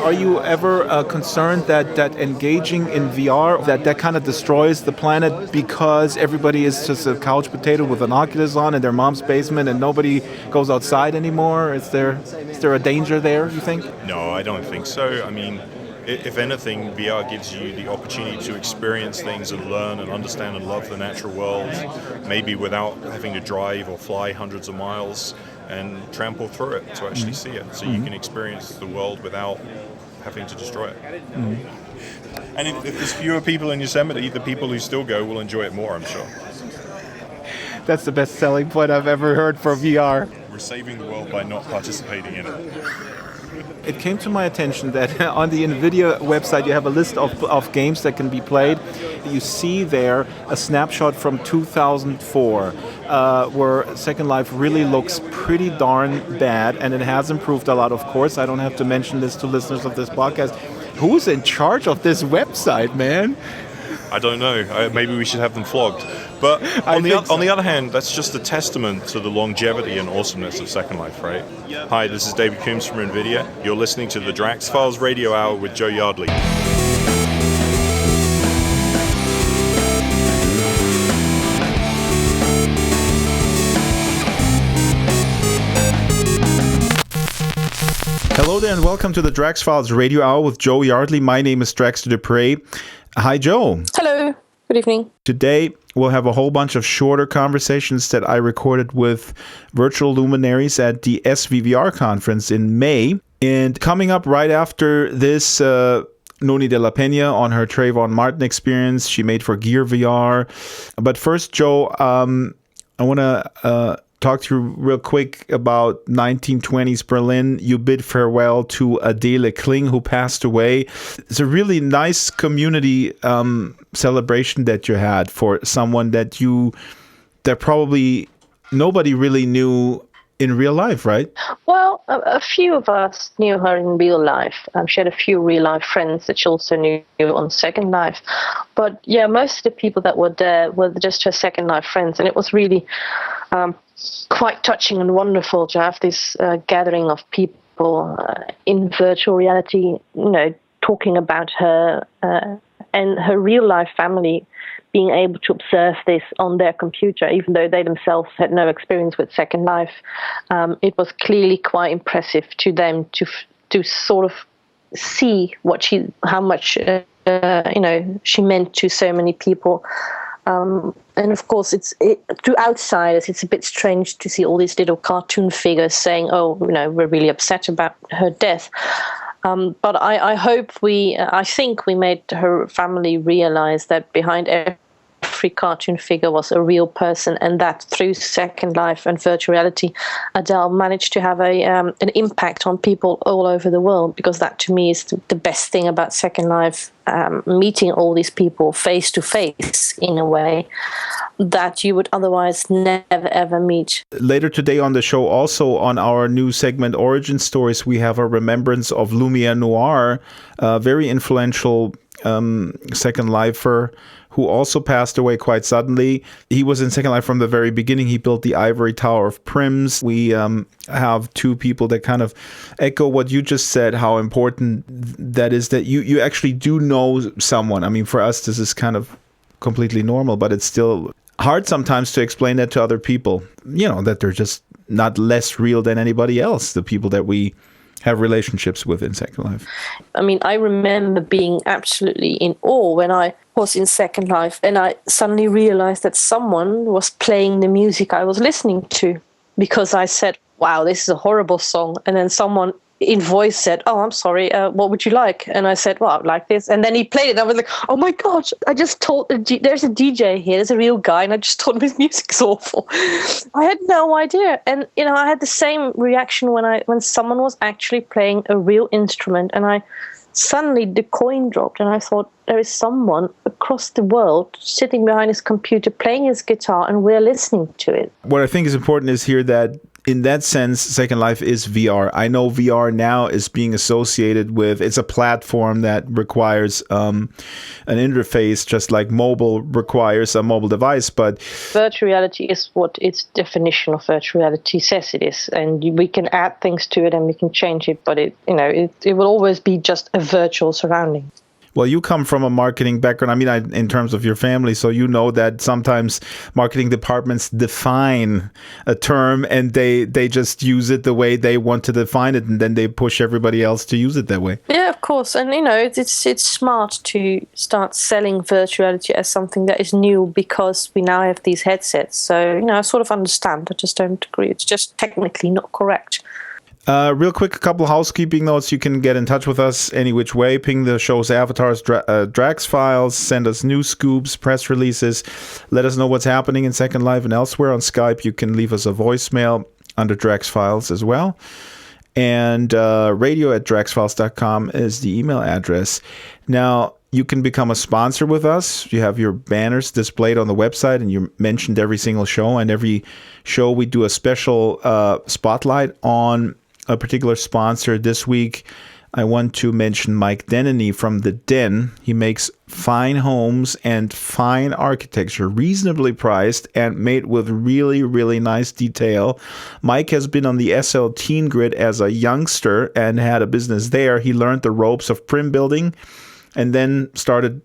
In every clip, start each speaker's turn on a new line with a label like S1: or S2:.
S1: Are you ever concerned that engaging in VR, that kind of destroys the planet because everybody is just a couch potato with binoculars on in their mom's basement and nobody goes outside anymore? Is there a danger there, you think?
S2: No, I don't think so. I mean, if anything, VR gives you the opportunity to experience things and learn and understand and love the natural world, maybe without having to drive or fly hundreds of miles and trample through it to actually see it. So you can experience the world without having to destroy it. And if there's fewer people in Yosemite, the people who still go will enjoy it more, I'm sure.
S1: That's the best selling point I've ever heard for VR.
S2: We're saving the world by not participating in it.
S1: It came to my attention that on the NVIDIA website you have a list of games that can be played. You see there a snapshot from 2004 where Second Life really looks pretty darn bad, and it has improved a lot, of course. I don't have to mention this to listeners of this podcast. Who's in charge of this website, man?
S2: I don't know. Maybe we should have them flogged. But on the other hand, that's just a testament to the longevity and awesomeness of Second Life, right? Hi, this is David Coombs from NVIDIA. You're listening to the Drax Files Radio Hour with Joe Yardley.
S1: Hello there and welcome to the Drax Files Radio Hour with Joe Yardley. My name is Drax Dupre. Hi, Joe.
S3: Hello. Good evening.
S1: Today, we'll have a whole bunch of shorter conversations that I recorded with virtual luminaries at the SVVR conference in May. And coming up right after this, Noni de la Peña on her Trayvon Martin experience she made for Gear VR. But first, Joe, I want to talk to you real quick about 1920s Berlin. You bid farewell to Adele Kling, who passed away. It's a really nice community celebration that you had for someone that probably nobody really knew in real life, right?
S3: Well, a few of us knew her in real life. She had a few real-life friends that she also knew on Second Life. But yeah, most of the people that were there were just her Second Life friends. And it was really quite touching and wonderful to have this gathering of people in virtual reality, talking about her and her real-life family, being able to observe this on their computer, even though they themselves had no experience with Second Life. It was clearly quite impressive to them to sort of see how much she meant to so many people. And of course, to outsiders, it's a bit strange to see all these little cartoon figures saying, "Oh, we're really upset about her death." But I think we made her family realize that behind every cartoon figure was a real person, and that through Second Life and virtual reality, Adele managed to have an impact on people all over the world, because that to me is the best thing about Second Life, meeting all these people face to face in a way that you would otherwise never ever meet.
S1: Later today on the show, also on our new segment Origin Stories, we have a remembrance of Lumiere Noir, a very influential Second Lifer who also passed away quite suddenly. He was in Second Life from the very beginning. He built the Ivory Tower of Prims. We have two people that kind of echo what you just said, how important that is, that you actually do know someone. I mean, for us, this is kind of completely normal, but it's still hard sometimes to explain that to other people, that they're just not less real than anybody else, the people that we have relationships with in Second Life.
S3: I mean, I remember being absolutely in awe when I was in Second Life and I suddenly realized that someone was playing the music I was listening to, because I said, "Wow, this is a horrible song." And then someone in voice said, "Oh, I'm sorry, what would you like?" And I said, "Well, I'd like this." And then he played it, and I was like, "Oh my gosh, I just told, there's a DJ here, there's a real guy, and I just told him his music's awful." I had no idea. And, I had the same reaction when someone was actually playing a real instrument, and suddenly the coin dropped, and I thought, there is someone across the world sitting behind his computer playing his guitar, and we're listening to it.
S1: What I think is important is here that in that sense, Second Life is VR. I know VR now is being associated with, it's a platform that requires an interface, just like mobile requires a mobile device. But
S3: virtual reality is what its definition of virtual reality says it is, and we can add things to it and we can change it, but it will always be just a virtual surrounding.
S1: Well, you come from a marketing background. I mean, in terms of your family, so you know that sometimes marketing departments define a term and they just use it the way they want to define it, and then they push everybody else to use it that way.
S3: Yeah, of course. And, it's smart to start selling virtuality as something that is new because we now have these headsets. So, I sort of understand. I just don't agree. It's just technically not correct.
S1: Real quick, a couple housekeeping notes. You can get in touch with us any which way. Ping the show's avatars, Drax files, send us news scoops, press releases. Let us know what's happening in Second Life and elsewhere. On Skype, you can leave us a voicemail under Drax files as well. And radio@draxfiles.com is the email address. Now, you can become a sponsor with us. You have your banners displayed on the website, and you're mentioned every single show. And every show, we do a special spotlight on a particular sponsor. This week, I want to mention Mike Denany from The Den. He makes fine homes and fine architecture, reasonably priced and made with really, really nice detail. Mike has been on the SL Teen Grid as a youngster and had a business there. He learned the ropes of prim building and then started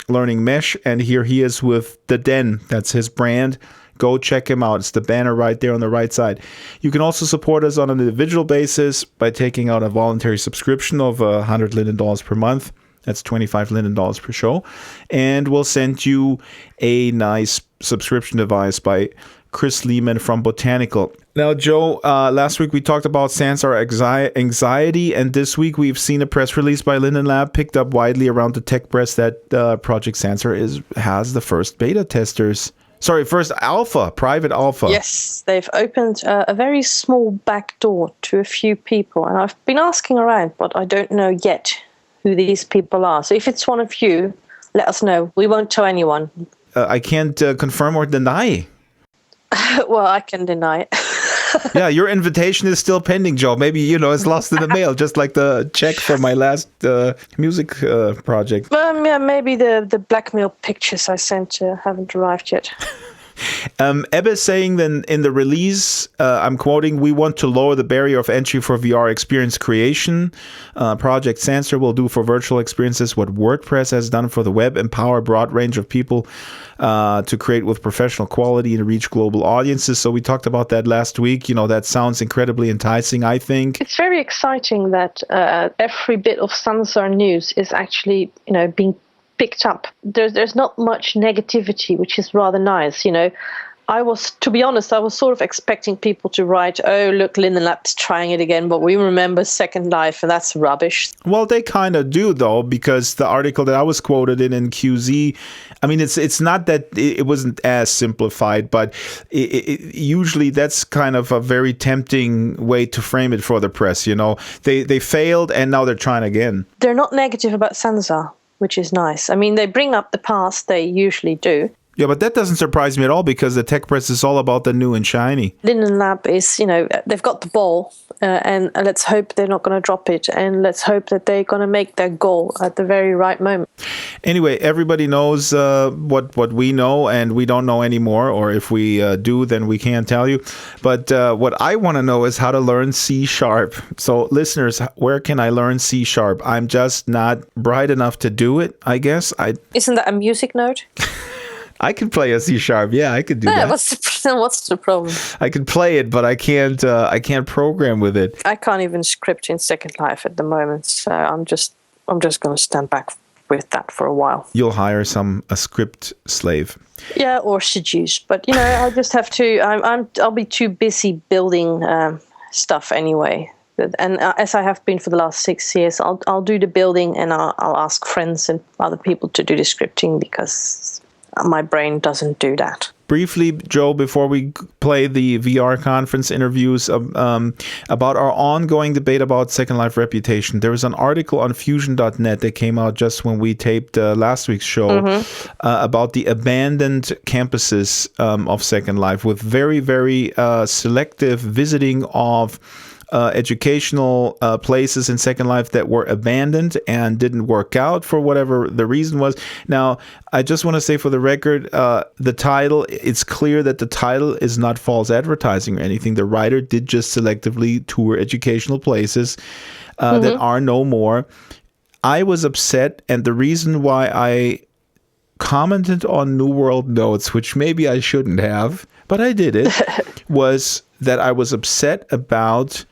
S1: learning mesh. And here he is with The Den. That's his brand. Go check him out. It's the banner right there on the right side. You can also support us on an individual basis by taking out a voluntary subscription of $100 Linden per month. That's $25 Linden per show. And we'll send you a nice subscription device by Chris Lehman from Botanical. Now, Joe, last week we talked about Sansar anxiety, and this week we've seen a press release by Linden Lab picked up widely around the tech press that Project Sansar has the first beta testers. Sorry, first private alpha.
S3: Yes, they've opened a very small back door to a few people, and I've been asking around, but I don't know yet who these people are. So if it's one of you, let us know. We won't tell anyone.
S1: I can't confirm or deny.
S3: Well, I can deny it.
S1: Yeah, your invitation is still pending, Joe. Maybe, it's lost in the mail, just like the check for my last music project.
S3: Yeah, maybe the blackmail pictures I sent haven't arrived yet.
S1: Ebbe is saying then in the release, I'm quoting, "We want to lower the barrier of entry for VR experience creation. Project Sansar will do for virtual experiences what WordPress has done for the web, empower a broad range of people to create with professional quality and reach global audiences." So we talked about that last week. That sounds incredibly enticing, I think.
S3: It's very exciting that every bit of Sansar news is actually, being picked up. There's not much negativity, which is rather nice. To be honest, I was sort of expecting people to write, "Oh, look, Linden Lab's trying it again, but we remember Second Life, and that's rubbish."
S1: Well, they kind of do, though, because the article that I was quoted in QZ, I mean, it's not that it wasn't as simplified, but usually that's kind of a very tempting way to frame it for the press. They failed, and now they're trying again.
S3: They're not negative about Sansar, which is nice. I mean, they bring up the past, they usually do.
S1: Yeah, but that doesn't surprise me at all because the tech press is all about the new and shiny.
S3: Linden Lab is, they've got the ball, and let's hope they're not going to drop it, and let's hope that they're going to make their goal at the very right moment.
S1: Anyway, everybody knows what we know, and we don't know anymore, or if we do, then we can't tell you. But what I want to know is how to learn C#. So listeners, where can I learn C#? I'm just not bright enough to do it, I guess.
S3: Isn't that a music note?
S1: I can play a C#. Yeah, I could do that.
S3: What's the problem?
S1: I can play it, but I can't program with it.
S3: I can't even script in Second Life at the moment, so I'm just going to stand back with that for a while.
S1: You'll hire a script slave.
S3: Yeah, or seduce. But I just have to. I'll be too busy building stuff anyway. And as I have been for the last 6 years, I'll do the building, and I'll ask friends and other people to do the scripting because my brain doesn't do that.
S1: Briefly, Joe, before we play the VR conference interviews about our ongoing debate about Second Life reputation, there was an article on Fusion.net that came out just when we taped last week's show about the abandoned campuses of Second Life, with very, very selective visiting of educational places in Second Life that were abandoned and didn't work out for whatever the reason was. Now, I just want to say for the record, the title, it's clear that the title is not false advertising or anything. The writer did just selectively tour educational places that are no more. I was upset, and the reason why I commented on New World Notes, which maybe I shouldn't have, but I did it, was that I was upset about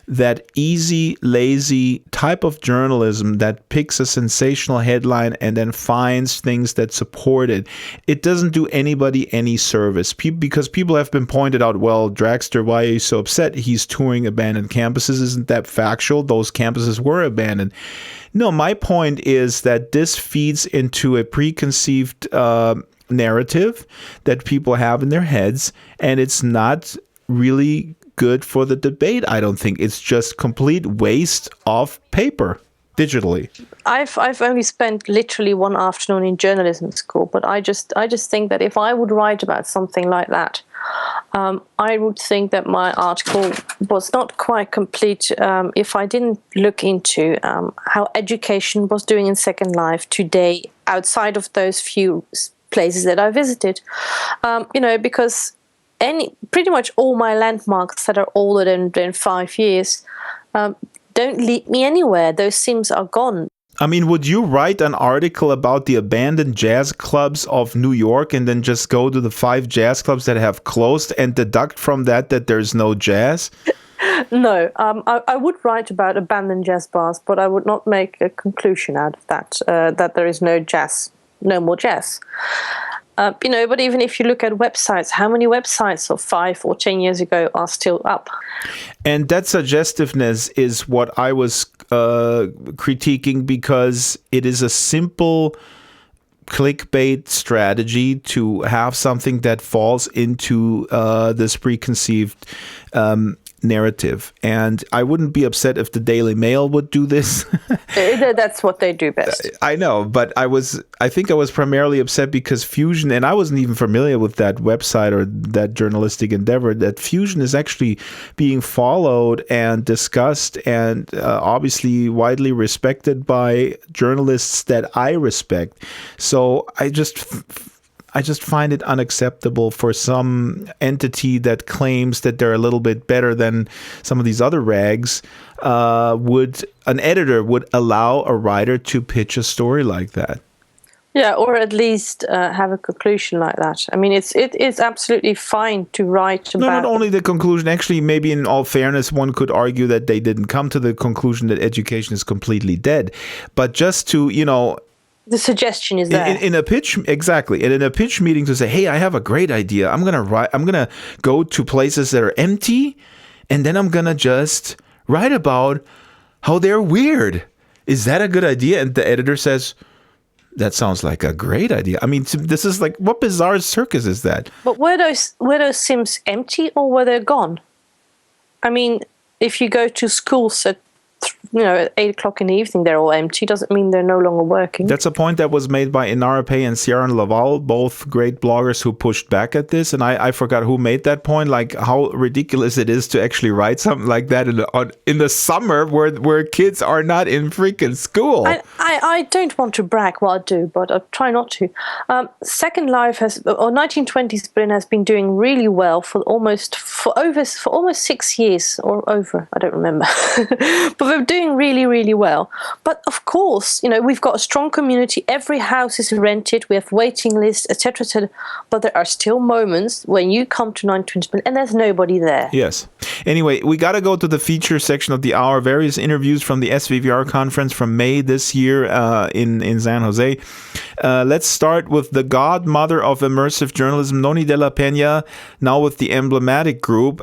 S1: that easy, lazy type of journalism that picks a sensational headline and then finds things that support it. It doesn't do anybody any service. Because people have been pointed out, well, Draxter, why are you so upset? He's touring abandoned campuses. Isn't that factual? Those campuses were abandoned. No, my point is that this feeds into a preconceived narrative that people have in their heads, and it's not really good for the debate. I don't think it's just complete waste of paper digitally.
S3: I've only spent literally one afternoon in journalism school, but I just think that if I would write about something like that, I would think that my article was not quite complete if I didn't look into how education was doing in Second Life today outside of those few places that I visited. Because pretty much all my landmarks that are older than 5 years don't lead me anywhere. Those sims are gone.
S1: I mean, would you write an article about the abandoned jazz clubs of New York and then just go to the 5 jazz clubs that have closed and deduct from that there's no jazz?
S3: No, I would write about abandoned jazz bars, but I would not make a conclusion out of that, that there is no more jazz. But even if you look at websites, how many websites of 5 or 10 years ago are still up?
S1: And that suggestiveness is what I was critiquing, because it is a simple clickbait strategy to have something that falls into this preconceived narrative. And I wouldn't be upset if the Daily Mail would do this.
S3: That's what they do best.
S1: I know, but I think I was primarily upset because Fusion, and I wasn't even familiar with that website or that journalistic endeavor, that Fusion is actually being followed and discussed and obviously widely respected by journalists that I respect. So I just find it unacceptable for some entity that claims that they're a little bit better than some of these other rags. An editor would allow a writer to pitch a story like that?
S3: Yeah, or at least have a conclusion like that. I mean, it's absolutely fine to write about...
S1: No, not only the conclusion. Actually, maybe in all fairness, one could argue that they didn't come to the conclusion that education is completely dead. But just to,
S3: the suggestion is there.
S1: In a pitch, exactly. And in a pitch meeting to say, hey, I have a great idea. I'm gonna go to places that are empty, and then I'm gonna just write about how they're weird. Is that a good idea? And the editor says, that sounds like a great idea. I mean, this is like, what bizarre circus is that?
S3: But were those sims empty or were they gone? I mean, if you go to schools at 8 o'clock in the evening, they're all empty. Doesn't mean they're no longer working. That's
S1: a point that was made by Inarape and Sierra Laval, both great bloggers who pushed back at this. And I forgot who made that point, like how ridiculous it is to actually write something like that in the summer where kids are not in freaking school.
S3: I don't want to brag, well I do, but I try not to. Second Life 1920s Berlin has been doing really well for almost 6 years or over, I don't remember. But we're doing really, really well. But of course, we've got a strong community. Every house is rented. We have waiting lists, etc., etc. But there are still moments when you come to 1920 and there's nobody there.
S1: Yes. Anyway, we got to go to the feature section of the hour. Various interviews from the SVVR conference from May this year in San Jose. Let's start with the godmother of immersive journalism, Noni de la Peña, now with the Emblematic Group.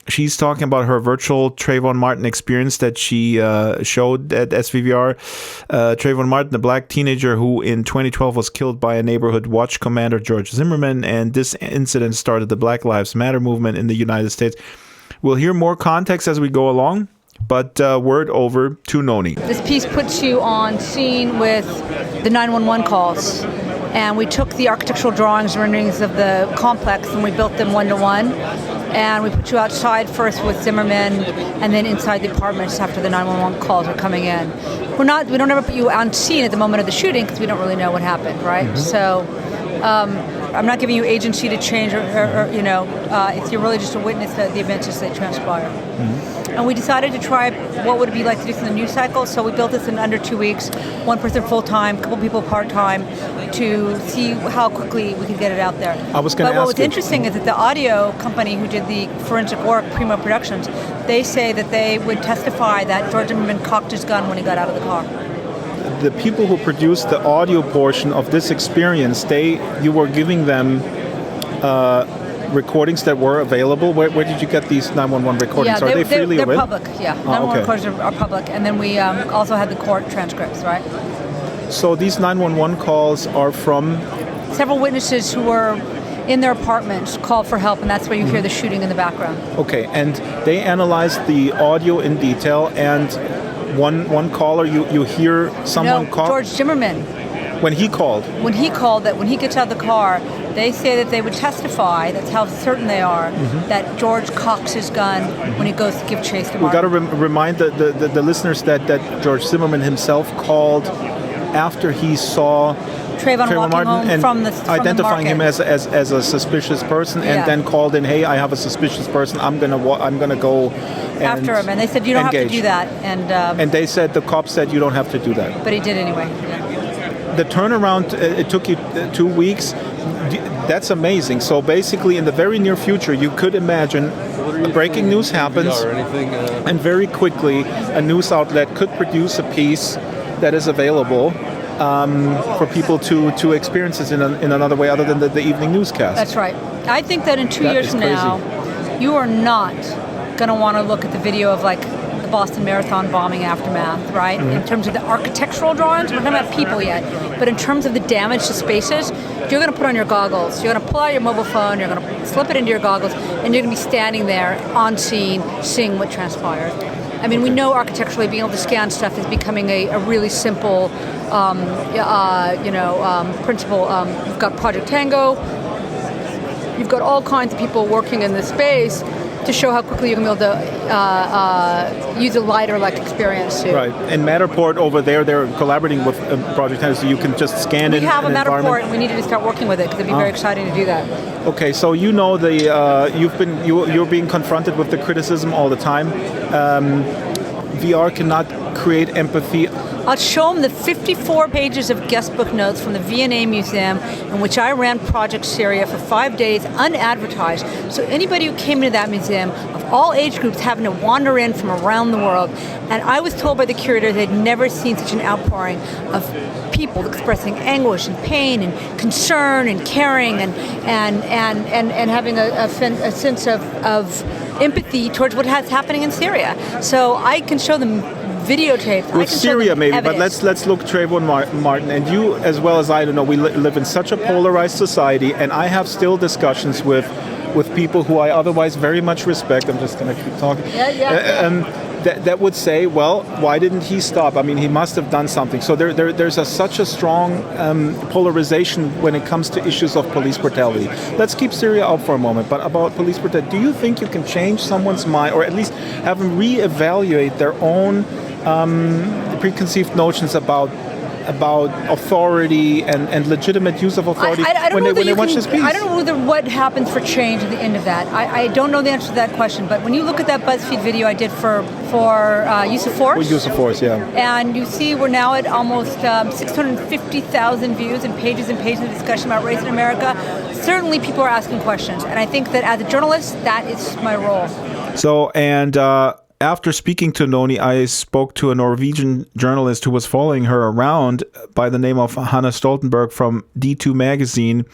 S1: She's talking about her virtual Trayvon Martin experience that she she showed at SVVR. Trayvon Martin, the black teenager who in 2012 was killed by a neighborhood watch commander, George Zimmerman, and this incident started the Black Lives Matter movement in the United States. We'll hear more context as we go along, but word over to Noni.
S4: This piece puts you on scene with the 911 calls. And we took the architectural drawings and renderings of the complex and we built them one-to-one. And we put you outside first with Zimmerman and then inside the apartments after the 911 calls are coming in. We don't ever put you on scene at the moment of the shooting because we don't really know what happened, right? Mm-hmm. So I'm not giving you agency to change or if you're really just a witness to the events as they transpire. Mm-hmm. And we decided to try what would it be like to do this in the news cycle. So we built this in under 2 weeks, one person full-time, a couple people part-time, to see how quickly we could get it out there.
S1: I was going to ask
S4: what was interesting is that the audio company who did the forensic work, Primo Productions, they say that they would testify that George Zimmerman cocked his gun when he got out of the car.
S1: The people who produced the audio portion of this experience, you were giving them recordings that were available. Where did you get these 911 recordings?
S4: Yeah,
S1: are they freely available?
S4: They're public, yeah. 911 recordings are public. And then we also had the court transcripts, right?
S1: So these 911 calls are from?
S4: Several witnesses who were in their apartments called for help, and that's where you hear the shooting in the background. Okay,
S1: and they analyzed the audio in detail, and one caller, you hear someone call?
S4: George Zimmerman.
S1: When he called?
S4: When he gets out of the car, they say that they would testify, that's how certain they are, that George cocks his gun when he goes to give chase to Martin.
S1: We've got to remind the listeners that George Zimmerman himself called after he saw
S4: Trayvon
S1: Martin and
S4: from
S1: identifying him as a suspicious person, and then called in, hey, I have a suspicious person, I'm gonna go
S4: after him, and they said you don't have to do that,
S1: and they said, the cops said you don't have to do that,
S4: but he did anyway.
S1: The turnaround, it took you 2 weeks. That's amazing. So basically, in the very near future, you could imagine breaking news happens, and very quickly, a news outlet could produce a piece that is available for people to experience it in another way other than the evening newscast.
S4: That's right. I think that in 2 years from now, you are not going to want to look at the video of like the Boston Marathon bombing aftermath, right? Mm-hmm. In terms of the architectural drawings, we're not talking about people yet, but in terms of the damage to spaces, you're going to put on your goggles, you're going to pull out your mobile phone, you're going to slip it into your goggles, and you're going to be standing there on scene seeing what transpired. I mean, we know architecturally being able to scan stuff is becoming a really simple principle. You've got Project Tango, you've got all kinds of people working in this space to show how quickly you can be able to use a lighter-like experience too.
S1: Right. And Matterport over there, they're collaborating with Project Tango, so you can just scan it.
S4: We have a Matterport, and we needed to start working with it because it'd be very exciting to do that.
S1: Okay, so you're being confronted with the criticism all the time. VR cannot create empathy.
S4: I'll show them the 54 pages of guest book notes from the V&A Museum in which I ran Project Syria for 5 days unadvertised. So anybody who came into that museum of all age groups having to wander in from around the world. And I was told by the curator they'd never seen such an outpouring of people expressing anguish and pain and concern and caring and having a sense of empathy towards what is happening in Syria. So I can show them videotapes.
S1: With Syria, maybe, evidence. But let's look Trayvon Martin, and you as well as I, we live in such a polarized society, and I have still discussions with people who I otherwise very much respect. I'm just going to keep talking. That would say, well, why didn't he stop? I mean, he must have done something. So there's such a strong polarization when it comes to issues of police brutality. Let's keep Syria out for a moment. But about police brutality, do you think you can change someone's mind, or at least have them reevaluate their own preconceived notions about authority and legitimate use of authority when they watch this piece?
S4: I don't know what happens for change at the end of that. I don't know the answer to that question. But when you look at that BuzzFeed video I did for use of force.
S1: With use of force, yeah.
S4: And you see we're now at almost 650,000 views and pages of discussion about race in America. Certainly people are asking questions. And I think that as a journalist, that is my role.
S1: So, after speaking to Noni, I spoke to a Norwegian journalist who was following her around by the name of Hanne Stoltenberg from D2 magazine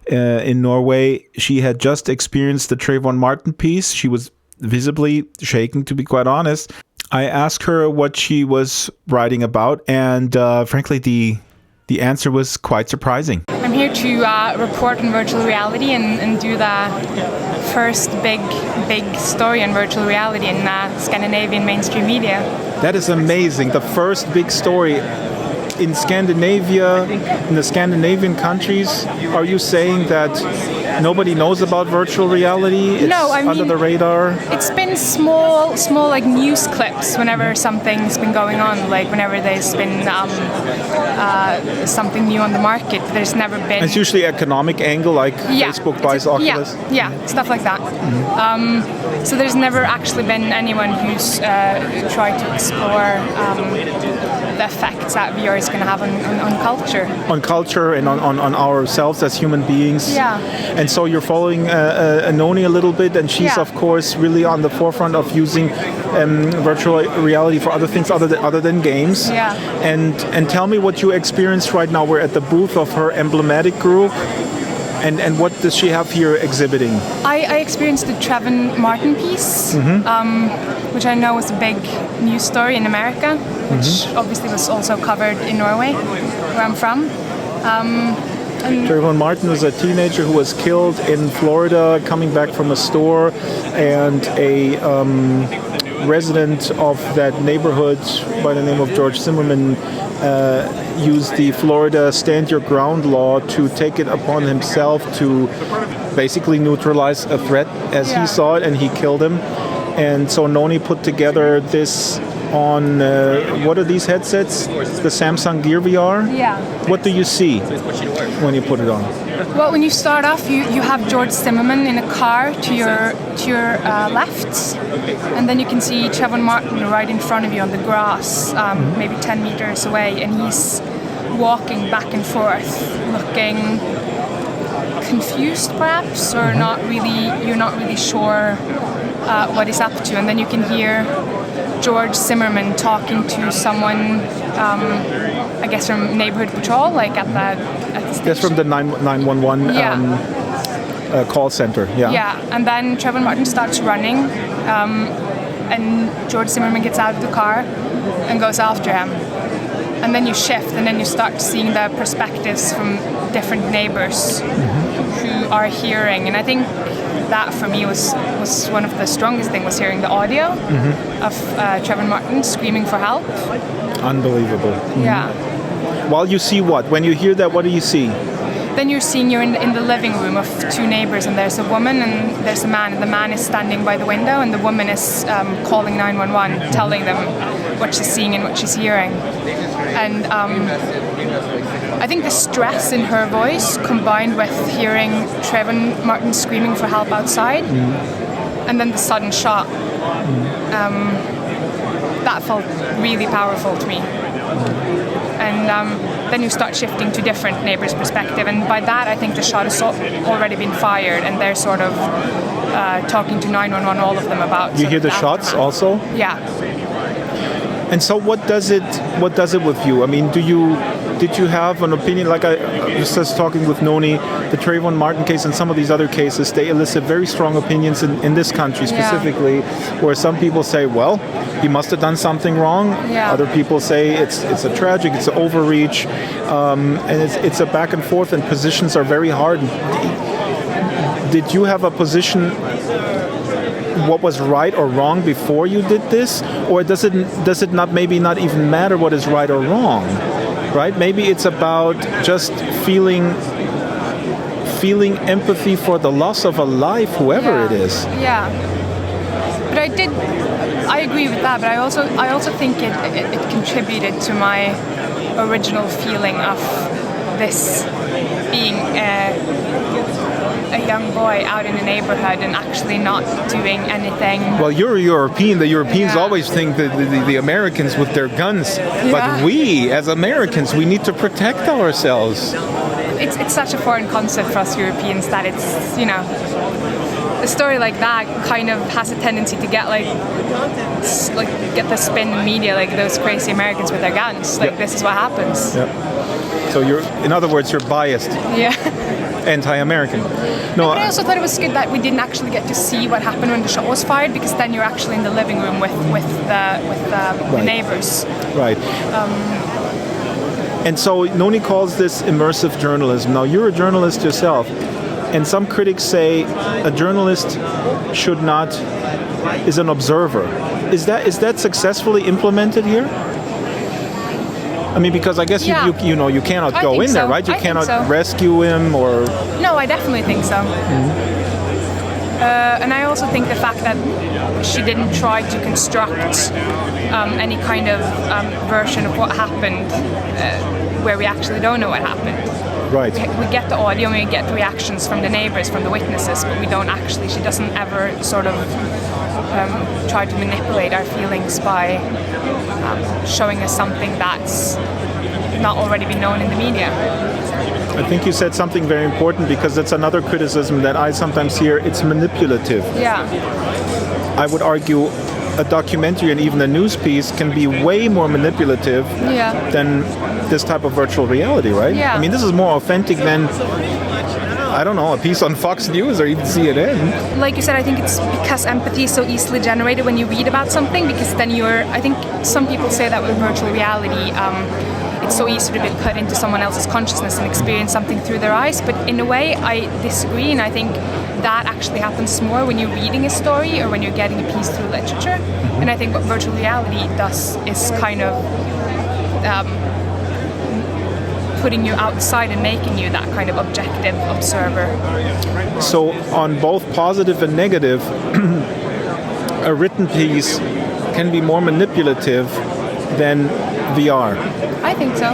S1: in Norway. She had just experienced the Trayvon Martin piece. She was visibly shaking, to be quite honest. I asked her what she was writing about, and frankly, the answer was quite surprising.
S5: I'm here to report on virtual reality and do the first big story on virtual reality in Scandinavian mainstream media.
S1: That is amazing. The first big story in Scandinavia, in the Scandinavian countries. Are you saying that nobody knows about virtual reality? It's
S5: no, I mean,
S1: under the radar?
S5: It's been small like news clips whenever something's been going on, like whenever there's been something new on the market. There's never been...
S1: It's usually economic angle, like Facebook buys Oculus?
S5: Yeah, stuff like that. Mm-hmm. So there's never actually been anyone who's tried to explore the effects that VR is going to have on culture. On culture and on ourselves as human beings. Yeah.
S1: And so you're following Noni a little bit, and she's of course really on the forefront of using virtual reality for other things other than games.
S5: Yeah.
S1: And tell me what you experienced right now. We're at the booth of her emblematic group. And what does she have here exhibiting? I experienced the Trevor Martin piece, which I know was a big news story in America, which obviously was also covered in Norway, where I'm from. Trevor Martin was a teenager who was killed in Florida, coming back from a store, and a resident of that neighborhood by the name of George Zimmerman used the Florida Stand Your Ground law to take it upon himself to basically neutralize a threat as he saw it, and he killed him. And so Noni put together this on, what are these headsets? The Samsung Gear VR? Yeah. What do you see when you put it on? Well, when you start off, you have George Zimmerman in a car to your left, and then you can see Trevor Martin right in front of you on the grass, maybe 10 meters away, and he's walking back and forth, looking confused perhaps, or you're not really sure what he's up to. And then you can hear George Zimmerman talking to someone, I guess from neighborhood patrol, like at the station. That's from the 911 call center. Yeah, and then Trevor Martin starts running, and George Zimmerman gets out of the car and goes after him. And then you shift, and then you start seeing the perspectives from different neighbors who are hearing. And I think that for me was one of the strongest things, was hearing the audio of Trevor Martin screaming for help. Unbelievable. Yeah. While you see what? When you hear that, what do you see? Then you're in the living room of two neighbors, and there's a woman and there's a man, and the man is standing by the window, and the woman is calling 911, telling them what she's seeing and what she's hearing. And I think the stress in her voice, combined with hearing Trevor Martin screaming for help outside, and then the sudden shot, that felt really powerful to me. And then you start shifting to different neighbors' perspective, and by that I think the shot has already been fired, and they're sort of talking to 911, all of them, about. You hear the shots also? Yeah. And so what does it with you? I mean, did you have an opinion? Like I was just talking with Noni, the Trayvon Martin case and some of these other cases, they elicit very strong opinions in this country specifically, where some people say, well, he must have done something wrong. Yeah. Other people say it's a tragic, it's an overreach, and it's a back and forth, and positions are very hard. Did you have a position what was right or wrong before you did this, or does it not even matter what is right or wrong, right? Maybe it's about just feeling empathy for the loss of a life, whoever it is. Yeah, but I agree with that, but I also think it contributed to my original feeling of this being a young boy out in a neighborhood and actually not doing anything. Well, you're a European. The Europeans always think that the Americans with their guns, but we as Americans, we need to protect ourselves. It's such a foreign concept for us Europeans that it's, a story like that kind of has a tendency to get get the spin in media, like those crazy Americans with their guns. This is what happens. Yeah. So in other words, you're biased. Yeah. anti-American.
S5: No, but I also thought it was good that we didn't actually get to see what happened when the shot was fired, because then you're actually in the living room with the neighbors.
S1: Right. And so Noni calls this immersive journalism. Now, you're a journalist yourself, and some critics say a journalist is an observer. Is that successfully implemented here? I mean, because I guess you cannot go in there, right? You cannot rescue him or...
S5: No, I definitely think so. And I also think the fact that she didn't try to construct any kind of version of what happened where we actually don't know what happened.
S1: Right.
S5: We get the audio and we get reactions from the neighbors, from the witnesses, but she doesn't ever sort of try to manipulate our feelings by showing us something that's not already been known in the media.
S1: I think you said something very important, because that's another criticism that I sometimes hear. It's manipulative.
S5: Yeah.
S1: I would argue a documentary and even a news piece can be way more manipulative than this type of virtual reality, right?
S5: Yeah.
S1: I mean, this is more authentic than, I don't know, a piece on Fox News or even CNN.
S5: Like you said, I think it's because empathy is so easily generated when you read about something, because then I think some people say that with virtual reality, it's so easy to be put into someone else's consciousness and experience something through their eyes. But in a way, I disagree, and I think that actually happens more when you're reading a story or when you're getting a piece through literature. And I think what virtual reality does is kind of putting you outside and making you that kind of objective observer.
S1: So on both positive and negative, a written piece can be more manipulative than VR.
S5: I think so.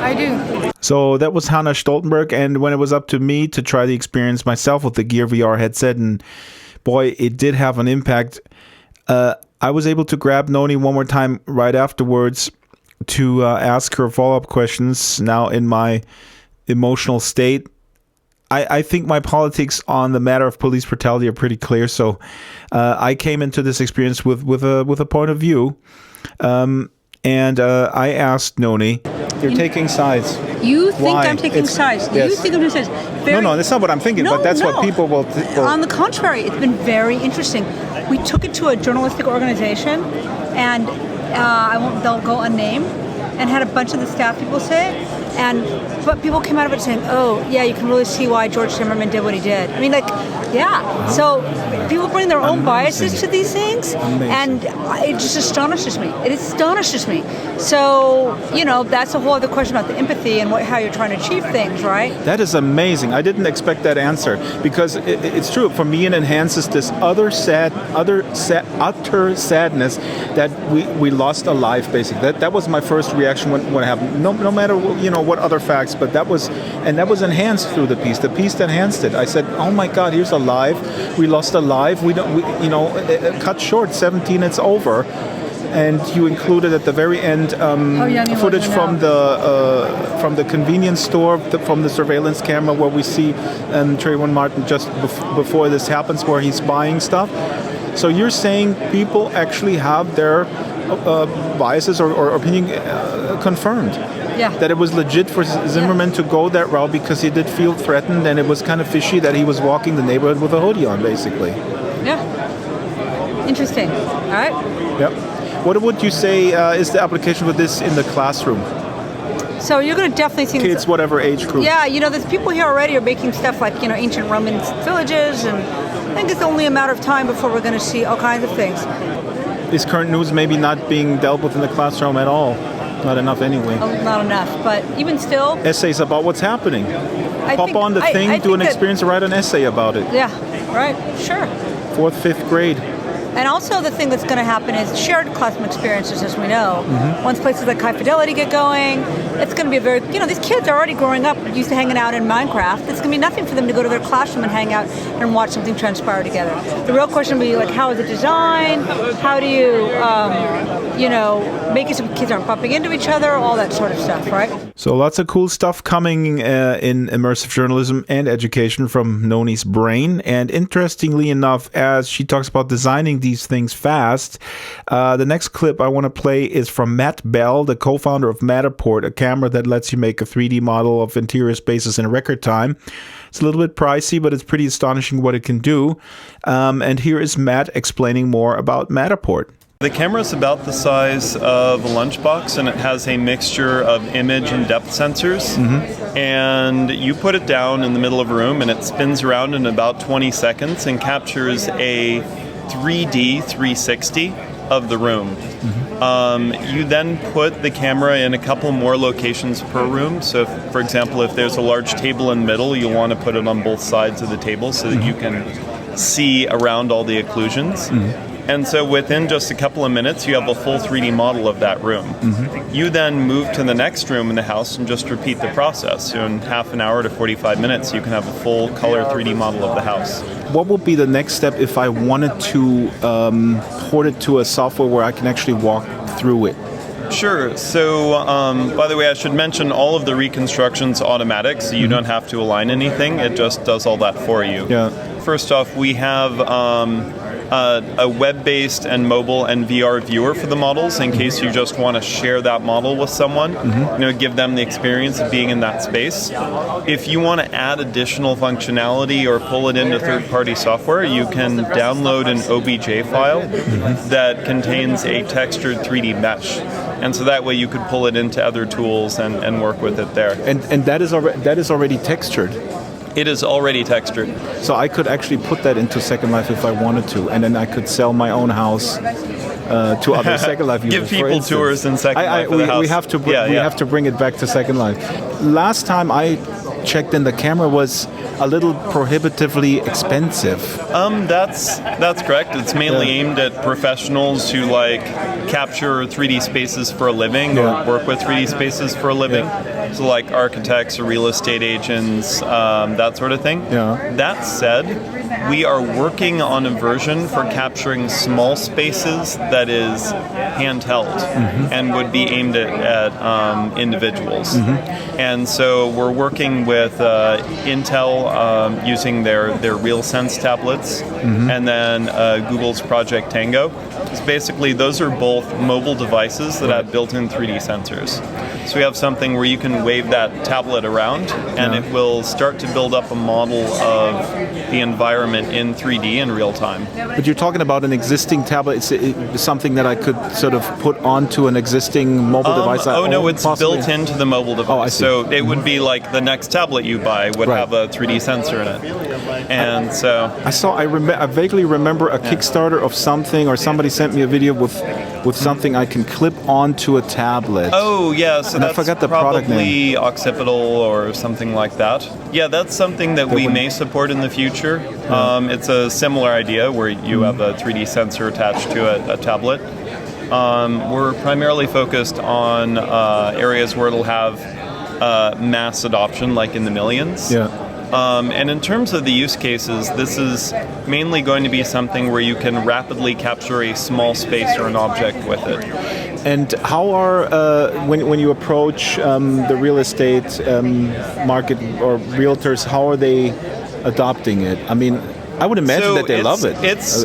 S5: I do.
S1: So that was Hannah Stoltenberg, and when it was up to me to try the experience myself with the Gear VR headset, and boy, it did have an impact. I was able to grab Noni one more time right afterwards to ask her follow-up questions. Now in my emotional state, I think my politics on the matter of police brutality are pretty clear. So I came into this experience with a point of view, and I asked Noni, "You're taking sides.
S4: You think
S1: Why?
S4: I'm taking sides?
S1: Yes.
S4: You think I'm taking sides?
S1: No, that's not what I'm thinking, but that's what people will...
S4: On the contrary, it's been very interesting. We took it to a journalistic organization, and they'll go unnamed, and had a bunch of the staff people say it. But people came out of it saying, "Oh, yeah, you can really see why George Zimmerman did what he did." I mean, like, yeah. So people bring their own biases to these things, and it just astonishes me. It astonishes me. So, that's a whole other question about the empathy and how you're trying to achieve things, right?
S1: That is amazing. I didn't expect that answer, because it's true. For me, it enhances this utter sadness that we lost a life. Basically, that was my first reaction when it happened. No matter what other facts, but that was enhanced through the piece. The piece enhanced it. I said, "Oh my God, here's a life. We lost a life. Cut short. 17. It's over." And you included at the very end footage from the convenience store, from the surveillance camera, where we see Trayvon Martin just before this happens, where he's buying stuff. So you're saying people actually have their biases or opinion confirmed?
S4: Yeah.
S1: That it was legit for Zimmerman to go that route because he did feel threatened, and it was kind of fishy that he was walking the neighborhood with a hoodie on, basically.
S4: Yeah. Interesting. All right.
S1: Yep. What would you say is the application for this in the classroom?
S4: So you're going to definitely see
S1: kids, whatever age group.
S4: Yeah, there's people here already are making stuff like ancient Roman villages, and I think it's only a matter of time before we're going to see all kinds of things.
S1: Is current news maybe not being dealt with in the classroom at all? Not enough anyway.
S4: Not enough, but even still...
S1: Essays about what's happening. Pop on the thing, do an experience, write an essay about it.
S4: Yeah, right, sure.
S1: 4th, 5th grade.
S4: And also the thing that's going to happen is shared classroom experiences, as we know. Mm-hmm. Once places like High Fidelity get going, it's going to be a very... these kids are already growing up used to hanging out in Minecraft. It's going to be nothing for them to go to their classroom and hang out and watch something transpire together. The real question will be, how is it designed? How do you, make it so kids aren't bumping into each other? All that sort of stuff, right?
S1: So lots of cool stuff coming in immersive journalism and education from Noni's brain. And interestingly enough, as she talks about designing building these things fast. The next clip I want to play is from Matt Bell, the co-founder of Matterport, a camera that lets you make a 3D model of interior spaces in record time. It's a little bit pricey, but it's pretty astonishing what it can do. And here is Matt explaining more about Matterport.
S6: The camera is about the size of a lunchbox, and it has a mixture of image and depth sensors. And you put it down in the middle of a room, and it spins around in about 20 seconds and captures a 3D 360 of the room. You then put the camera in a couple more locations per room. So, for example, if there's a large table in the middle, you'll want to put it on both sides of the table so that you can see around all the occlusions. And so within just a couple of minutes, you have a full 3D model of that room. You then move to the next room in the house and just repeat the process. So in half an hour to 45 minutes, you can have a full color 3D model of the house.
S1: What would be the next step if I wanted to port it to a software where I can actually walk through it?
S6: Sure. So, by the way, I should mention all of the reconstruction's automatic, so you don't have to align anything. It just does all that for you. First off, we have a web-based and mobile and VR viewer for the models in case you just want to share that model with someone, give them the experience of being in that space. If you want to add additional functionality or pull it into third-party software, you can download an OBJ file that contains a textured 3D mesh. And so that way you could pull it into other tools and work with it there.
S1: And that is already textured?
S6: It is already textured.
S1: So I could actually put that into Second Life if I wanted to, and then I could sell my own house to other Second Life users.
S6: Give people tours in Second Life of the house.
S1: We have to bring it back to Second Life. Last time I checked in, the camera was a little prohibitively expensive.
S6: That's correct. It's mainly aimed at projectionals who capture 3D spaces for a living or work with 3D spaces for a living. So like architects or real estate agents, that sort of thing. That said, we are working on a version for capturing small spaces that is handheld and would be aimed at individuals. And so we're working with Intel using their RealSense tablets and then Google's Project Tango. So basically, those are both mobile devices that have built-in 3D sensors. So we have something where you can wave that tablet around and it will start to build up a model of the environment in 3D in real time.
S1: But you're talking about an existing tablet. It's something that I could sort of put onto an existing mobile device?
S6: No, it's built into the mobile device.
S1: I see.
S6: So it would be like the next tablet you buy would have a 3D sensor in it. And
S1: I vaguely remember a Kickstarter of something, or somebody sent me a video with something I can clip onto a tablet.
S6: Oh, yeah, so
S1: and
S6: that's
S1: I forgot the product name.
S6: Occipital or something like that. Yeah, that's something that we may support in the future. It's a similar idea where you have a 3D sensor attached to a tablet. We're primarily focused on areas where it'll have mass adoption, like in the millions. And in terms of the use cases, this is mainly going to be something where you can rapidly capture a small space or an object with it.
S1: And how are, when you approach the real estate market or realtors, how are they adopting it? I mean, I would imagine that they love it.
S6: It's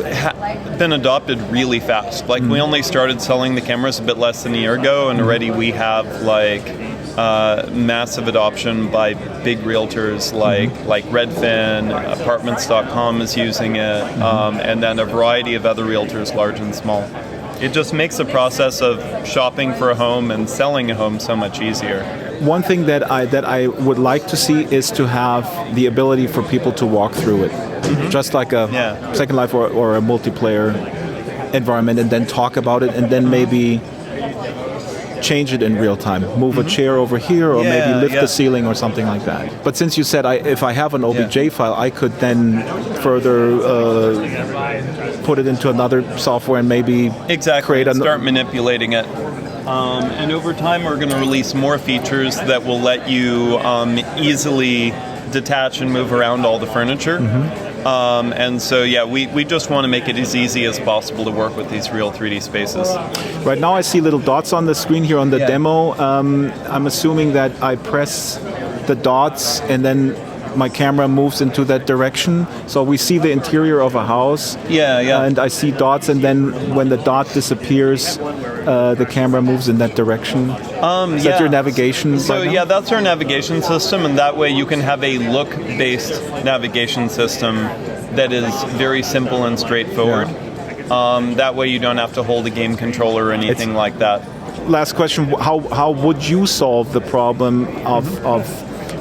S6: been adopted really fast. We only started selling the cameras a bit less than a year ago, and already we have massive adoption by big realtors like Redfin, Apartments.com is using it, and then a variety of other realtors, large and small. It just makes the process of shopping for a home and selling a home so much easier.
S1: One thing that I would like to see is to have the ability for people to walk through it, just like a Second Life or a multiplayer environment, and then talk about it, and then maybe change it in real time. Move a chair over here, or maybe lift the ceiling or something like that. But since you said if I have an OBJ file, I could then further put it into another software and maybe
S6: start manipulating it. And over time, we're going to release more features that will let you easily detach and move around all the furniture. And so, we just want to make it as easy as possible to work with these real 3D spaces.
S1: Right now I see little dots on the screen here on the demo. I'm assuming that I press the dots and then my camera moves into that direction. So we see the interior of a house.
S6: Yeah.
S1: And I see dots, and then when the dot disappears, the camera moves in that direction. Is that your navigation?
S6: So
S1: right now?
S6: yeah, that's our navigation system, and that way you can have a look-based navigation system that is very simple and straightforward. That way you don't have to hold a game controller or anything like that.
S1: Last question: How would you solve the problem of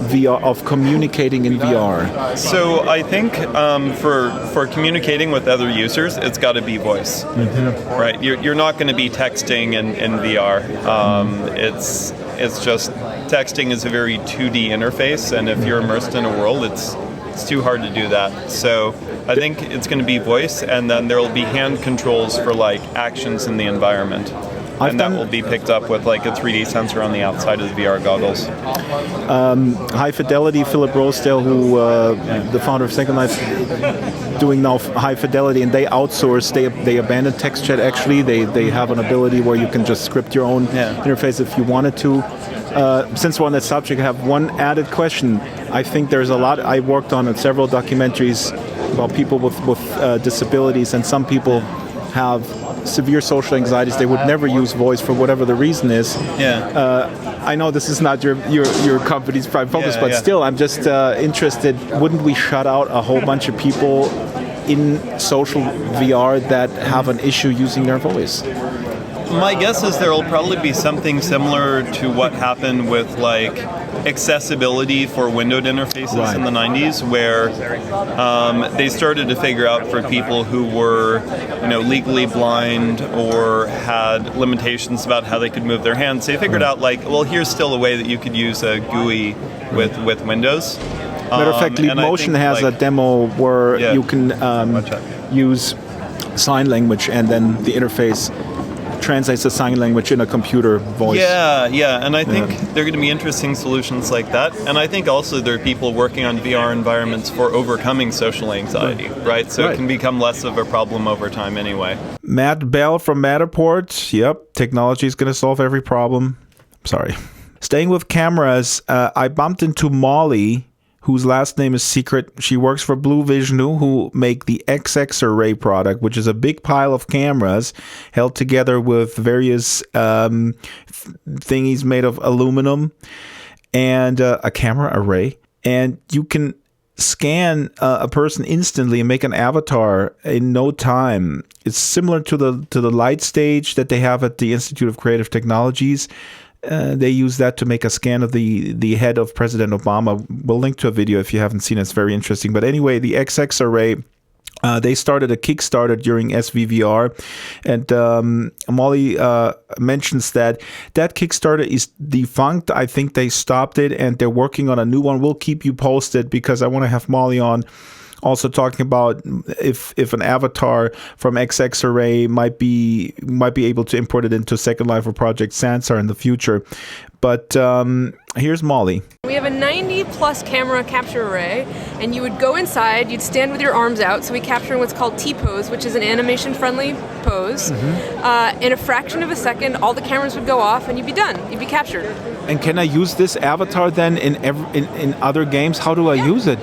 S1: VR, of communicating in VR?
S6: So I think for communicating with other users, it's got to be voice, right? You're not going to be texting in VR. It's just texting is a very 2D interface, and if you're immersed in a world, it's too hard to do that. So I think it's going to be voice, and then there will be hand controls for like actions in the environment. And that will be picked up with like a 3D sensor on the outside of the VR goggles.
S1: High Fidelity, Philip Rosedale, who the founder of Second Life, doing now High Fidelity, and they outsource. They abandoned text chat. Actually, they have an ability where you can just script your own interface if you wanted to. Since we're on that subject, I have one added question. I think there's a lot. I worked on several documentaries about people with disabilities, and some people have severe social anxieties. They would never use voice for whatever the reason is. I know this is not your company's prime focus, but still, I'm just interested. Wouldn't we shut out a whole bunch of people in social VR that have an issue using their voice?
S6: My guess is there will probably be something similar to what happened with like accessibility for windowed interfaces in the 90s, where they started to figure out for people who were, legally blind or had limitations about how they could move their hands. They figured out like, well, here's still a way that you could use a GUI with Windows.
S1: Matter of fact, Leap Motion has a demo where you can use sign language, and then the interface translates the sign language in a computer voice.
S6: And I think there are going to be interesting solutions like that. And I think also there are people working on VR environments for overcoming social anxiety, right? So it can become less of a problem over time anyway.
S1: Matt Bell from Matterport. Yep, technology is going to solve every problem. Sorry. Staying with cameras, I bumped into Molly, whose last name is secret. She works for Blue Vision, who make the XX Array product, which is a big pile of cameras held together with various thingies made of aluminum and a camera array. And you can scan a person instantly and make an avatar in no time. It's similar to the light stage that they have at the Institute of Creative Technologies. They use that to make a scan of the head of President Obama. We'll link to a video if you haven't seen it. It's very interesting. But anyway, the XX Array, they started a Kickstarter during SVVR. And Molly mentions that Kickstarter is defunct. I think they stopped it, and they're working on a new one. We'll keep you posted, because I want to have Molly on also talking about if an avatar from XX Array might be able to import it into Second Life or Project Sansar in the future. But here's Molly.
S7: We have a 90-plus camera capture array, and you would go inside, you'd stand with your arms out, so we capture in what's called T-pose, which is an animation-friendly pose. In a fraction of a second, all the cameras would go off, and you'd be done. You'd be captured.
S1: And can I use this avatar then in other games? How do I use it?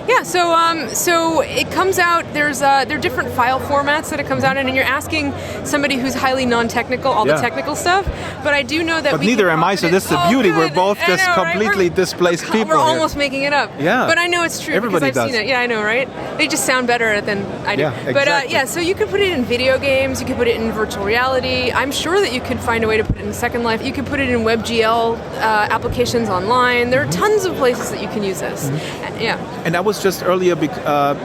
S7: Yeah, so it comes out, there are different file formats that it comes out in, and you're asking somebody who's highly non-technical all the technical stuff, but I do know that
S1: But neither am I, so this is the beauty.
S7: Good.
S1: We're both just completely displaced people.
S7: We're almost making it up.
S1: Yeah.
S7: But I know it's true
S1: Everybody
S7: because I've seen it. Yeah, I know, right? They just sound better than I do.
S1: Yeah, exactly.
S7: But so you could put it in video games, you could put it in virtual reality. I'm sure that you could find a way to put it in Second Life. You could put it in WebGL applications online. There are tons of places that you can use this. Yeah.
S1: And I was just earlier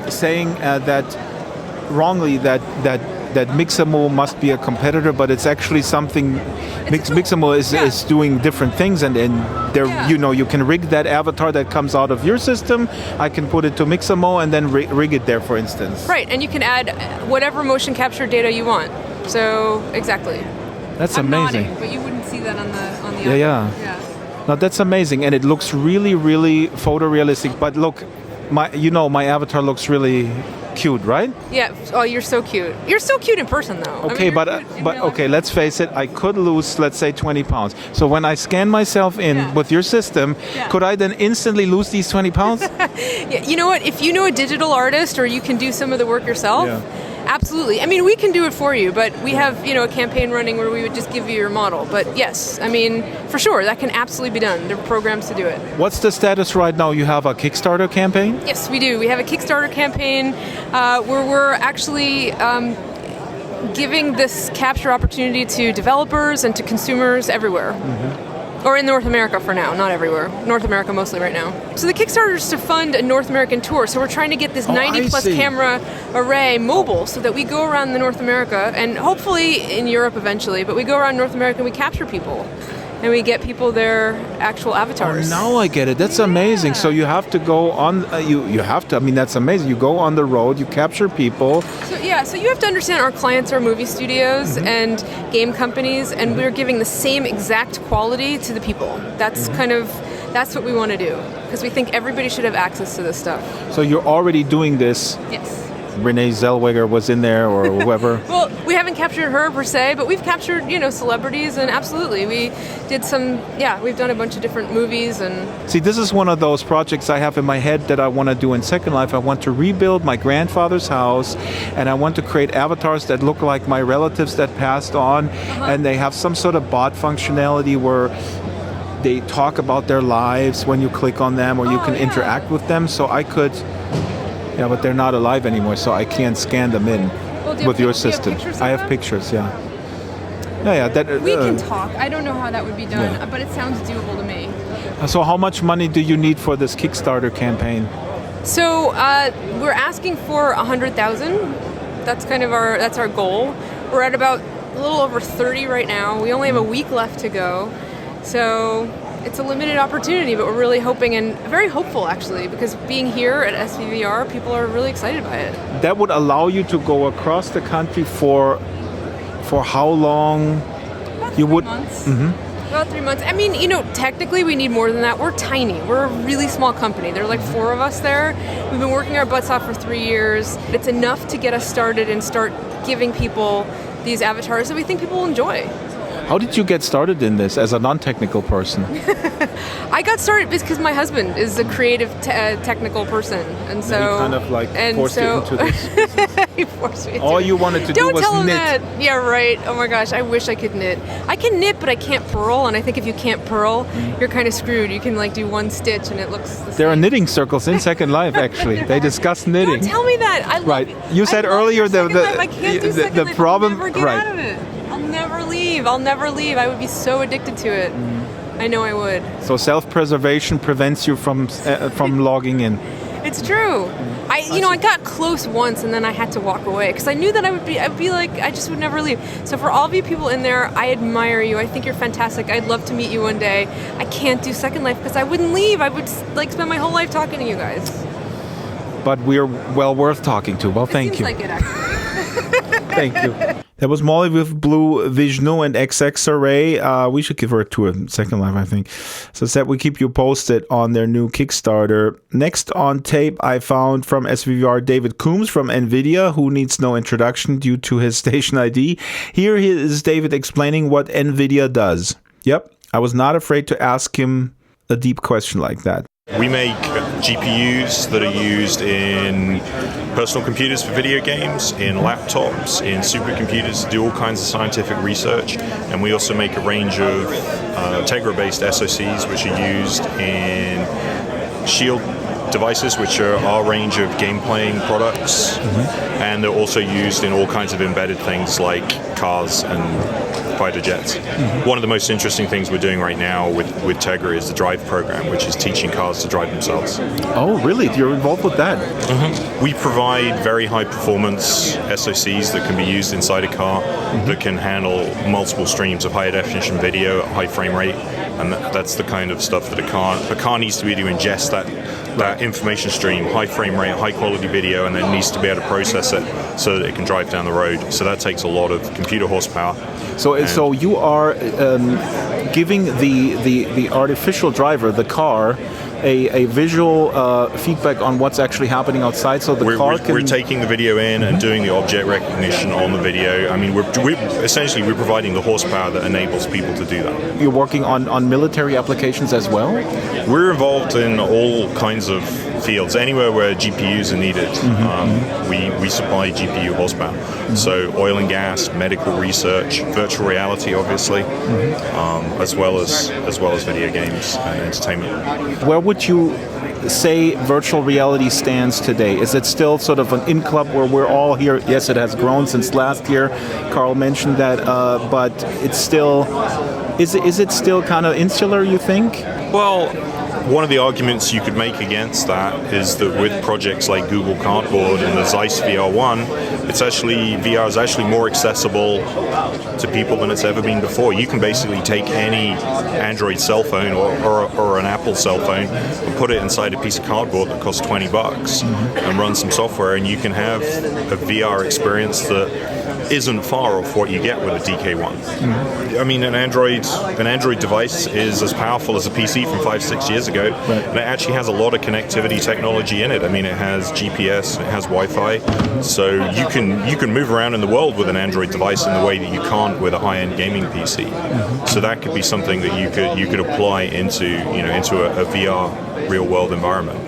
S1: saying that wrongly that Mixamo must be a competitor, but it's actually something. Mixamo is doing different things, and there you can rig that avatar that comes out of your system. I can put it to Mixamo and then rig it there, for instance.
S7: Right, and you can add whatever motion capture data you want. So exactly.
S1: That's
S7: I'm
S1: amazing.
S7: nodding, but you wouldn't see that on the
S1: yeah. Now that's amazing, and it looks really, really photorealistic. But look, my avatar looks really cute, right?
S7: Yeah. Oh, you're so cute. You're so cute in person, though.
S1: Okay,
S7: you're cute in real life.
S1: okay, let's face it. I could lose, let's say, 20 pounds. So when I scan myself in with your system, could I then instantly lose these 20 pounds?
S7: Yeah, you know what? If you know a digital artist or you can do some of the work yourself, absolutely. I mean, we can do it for you, but we have, a campaign running where we would just give you your model. But yes, I mean, for sure, that can absolutely be done. There are programs to do it.
S1: What's the status right now? You have a Kickstarter campaign?
S7: Yes, we do. We have a Kickstarter campaign where we're actually giving this capture opportunity to developers and to consumers everywhere. Or in North America for now, not everywhere. North America mostly right now. So the Kickstarter is to fund a North American tour. So we're trying to get this 90-plus camera array mobile so that we go around the North America and hopefully in Europe eventually, but we go around North America and we capture people. And we get people their actual avatars.
S1: Oh, now I get it. That's amazing. So you have to go on, you have to, I mean, that's amazing. You go on the road, you capture people.
S7: So you have to understand our clients are movie studios and game companies, and we're giving the same exact quality to the people. That's that's what we want to do, because we think everybody should have access to this stuff.
S1: So you're already doing this.
S7: Yes.
S1: Renee Zellweger was in there, or whoever.
S7: Well, we haven't captured her per se, but we've captured, celebrities, and absolutely, we did we've done a bunch of different movies. And
S1: see, this is one of those projects I have in my head that I want to do in Second Life. I want to rebuild my grandfather's house, and I want to create avatars that look like my relatives that passed on, and they have some sort of bot functionality where they talk about their lives when you click on them, or you can interact with them. So I could... Yeah, but they're not alive anymore, so I can't scan them in with your system. I have pictures, yeah. That,
S7: we can talk. I don't know how that would be done, but it sounds doable to me.
S1: So how much money do you need for this Kickstarter campaign?
S7: So we're asking for 100,000. That's that's our goal. We're at about a little over 30 right now. We only have a week left to go. So it's a limited opportunity, but we're really hoping and very hopeful actually, because being here at SVVR, people are really excited by it.
S1: That would allow you to go across the country for how long?
S7: About 3 months. About 3 months. I mean, technically we need more than that. We're tiny. We're a really small company. There are like 4 of us there. We've been working our butts off for 3 years. It's enough to get us started and start giving people these avatars that we think people will enjoy.
S1: How did you get started in this as a non-technical person?
S7: I got started because my husband is a creative technical person, and so
S1: he kind of forced you into this.
S7: He forced me.
S1: All you wanted to do was knit.
S7: Don't tell him that. Yeah, right. Oh my gosh, I wish I could knit. I can knit, but I can't purl, and I think if you can't purl, you're kind of screwed. You can do one stitch, and it looks the same.
S1: There are knitting circles in Second Life. Actually, they discuss knitting.
S7: Don't tell me that. I love
S1: You said earlier
S7: I can't do Second Life.
S1: problem.
S7: I'll never get out of it. I'll never leave. I would be so addicted to it. I know I would. So
S1: self-preservation prevents you from logging in.
S7: It's true. I got close once and then I had to walk away because I knew that I'd be like, I just would never leave. So for all of you people in there, I admire you. I think you're fantastic. I'd love to meet you one day. I can't do Second Life because I wouldn't leave. I would spend my whole life talking to you guys.
S1: But we're well worth talking to. Well, thank you.
S7: Seems like it, actually.
S1: Thank you. That was Molly with Blue Vishnu and XX Array. We should give her a tour in Second Life, I think. So said we keep you posted on their new Kickstarter. Next on tape, I found from SVVR David Coombs from NVIDIA, who needs no introduction due to his station ID. Here is David explaining what NVIDIA does. Yep, I was not afraid to ask him a deep question like that.
S2: We make GPUs that are used in personal computers for video games, in laptops, in supercomputers to do all kinds of scientific research, and we also make a range of Tegra-based SoCs which are used in Shield devices, which are our range of game playing products, and they're also used in all kinds of embedded things like cars and fighter jets. One of the most interesting things we're doing right now with Tegra is the Drive program, which is teaching cars to drive themselves.
S1: Oh, really? You're involved with that?
S2: We provide very high performance SoCs that can be used inside a car that can handle multiple streams of high definition video at high frame rate, and that's the kind of stuff that a car needs to be able to ingest that information stream, high frame rate, high quality video, and then needs to be able to process it so that it can drive down the road. So that takes a lot of computer horsepower.
S1: So you are giving the artificial driver, the car, a visual feedback on what's actually happening outside, so the car can...
S2: We're taking the video in and doing the object recognition on the video. I mean, we're providing the horsepower that enables people to do that.
S1: You're working on military applications as well?
S2: We're involved in all kinds of fields, anywhere where GPUs are needed. We supply GPU horsepower. So oil and gas, medical research, virtual reality, obviously, as well as video games and entertainment.
S1: Where would you say virtual reality stands today? Is it still sort of an in-club where we're all here? Yes, it has grown since last year. Carl mentioned that, but it's still... Is it still kind of insular, you think?
S2: Well, one of the arguments you could make against that is that with projects like Google Cardboard and the Zeiss VR1, VR is actually more accessible to people than it's ever been before. You can basically take any Android cell phone or an Apple cell phone and put it inside a piece of cardboard that costs $20 and run some software, and you can have a VR experience that isn't far off what you get with a DK1. I mean, an Android device is as powerful as a PC from 5-6 years ago, and it actually has a lot of connectivity technology in it. I mean, it has GPS, it has Wi-Fi, so you can move around in the world with an Android device in the way that you can't with a high-end gaming PC. So that could be something that you could apply into a VR real-world environment.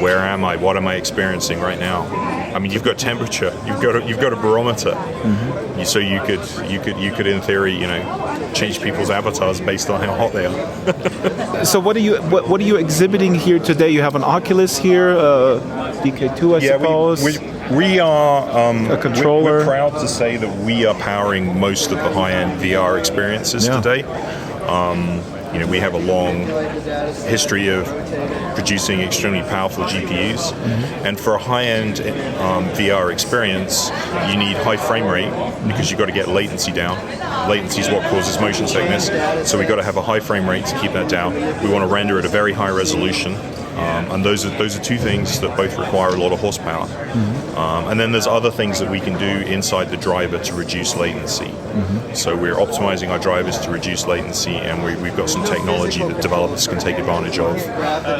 S2: Where am I? What am I experiencing right now? I mean, you've got temperature. You've got a barometer. So you could in theory, change people's avatars based on how hot they are.
S1: So what are you exhibiting here today? You have an Oculus here, DK2, I suppose.
S2: We are
S1: a controller.
S2: We're proud to say that we are powering most of the high-end VR experiences today. We have a long history of producing extremely powerful GPUs, and for a high-end VR experience, you need high frame rate because you've got to get latency down. Latency is what causes motion sickness, so we've got to have a high frame rate to keep that down. We want to render at a very high resolution, and those are two things that both require a lot of horsepower. And then there's other things that we can do inside the driver to reduce latency. So we're optimizing our drivers to reduce latency, and we've got some technology that developers can take advantage of,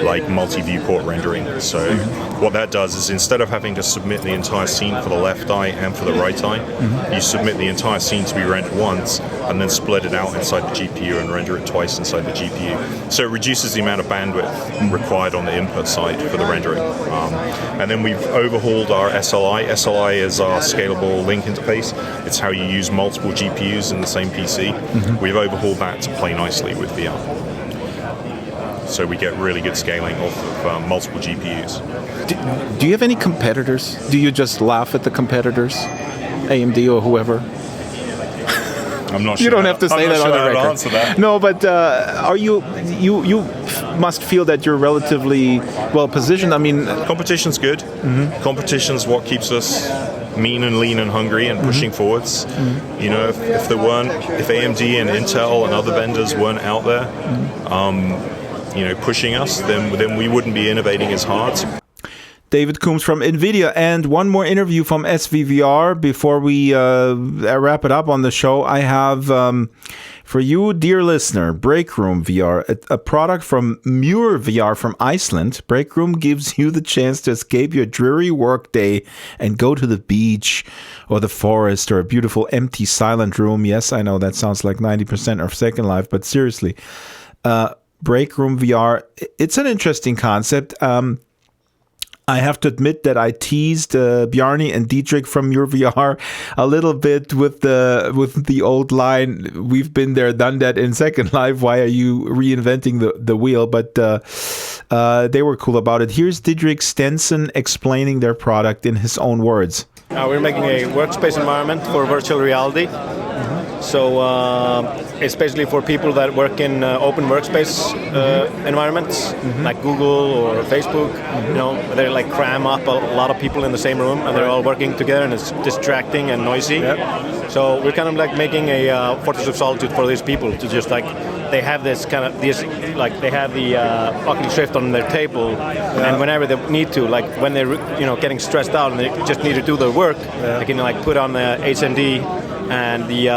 S2: like multi-viewport rendering. So what that does is, instead of having to submit the entire scene for the left eye and for the right eye, you submit the entire scene to be rendered once and then split it out inside the GPU and render it twice inside the GPU. So it reduces the amount of bandwidth required on the input side for the rendering. And then we've overhauled our SLI. SLI is our scalable link interface. It's how you use multiple GPUs in the same PC. We've overhauled that to play nicely with VR. So we get really good scaling off of multiple GPUs.
S1: Do you have any competitors? Do you just laugh at the competitors? AMD or whoever?
S2: I'm not sure.
S1: You don't have to say that on the record.
S2: Answer that.
S1: No, but are you must feel that you're relatively well positioned. I mean,
S2: competition's good. Competition's what keeps us mean and lean and hungry and pushing forwards. If AMD and Intel and other vendors weren't out there, pushing us, then we wouldn't be innovating as hard.
S1: David Coombs from NVIDIA. And one more interview from SVVR before we wrap it up on the show. I have, for you, dear listener, Breakroom VR, a product from Muir VR from Iceland. Breakroom gives you the chance to escape your dreary workday and go to the beach or the forest or a beautiful empty silent room. Yes, I know that sounds like 90% of Second Life, but seriously, Breakroom VR, it's an interesting concept. I have to admit that I teased Bjarni and Dietrich from your VR a little bit with the old line, "We've been there, done that in Second Life. Why are you reinventing the wheel?" But they were cool about it. Here's Dietrich Stenson explaining their product in his own words.
S8: We're making a workspace environment for virtual reality. So it's basically for people that work in open workspace environments, like Google or Facebook. They like cram up a lot of people in the same room, and they're all working together, and it's distracting and noisy. Yep. So we're kind of like making a fortress of solitude for these people to just like, they have this kind of they have the Oculus Rift on their table, and whenever they need to, like when they're getting stressed out and they just need to do their work, they can like put on the HMD and the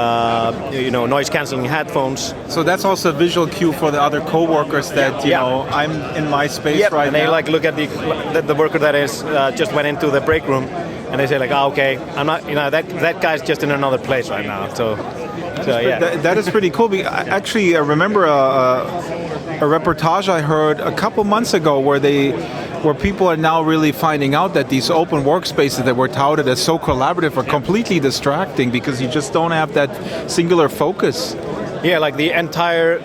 S8: noise cancelling headphones.
S1: So that's also a visual cue for the other co-workers that, you know, I'm in my space right
S8: and they
S1: now.
S8: like look at the worker that is just went into the break room, and they say like, oh, okay, I'm not, that guy's just in another place right now. So yeah.
S1: That is pretty cool. Actually, I remember a reportage I heard a couple months ago where people are now really finding out that these open workspaces that were touted as so collaborative are completely distracting because you just don't have that singular focus.
S8: Yeah, like the entire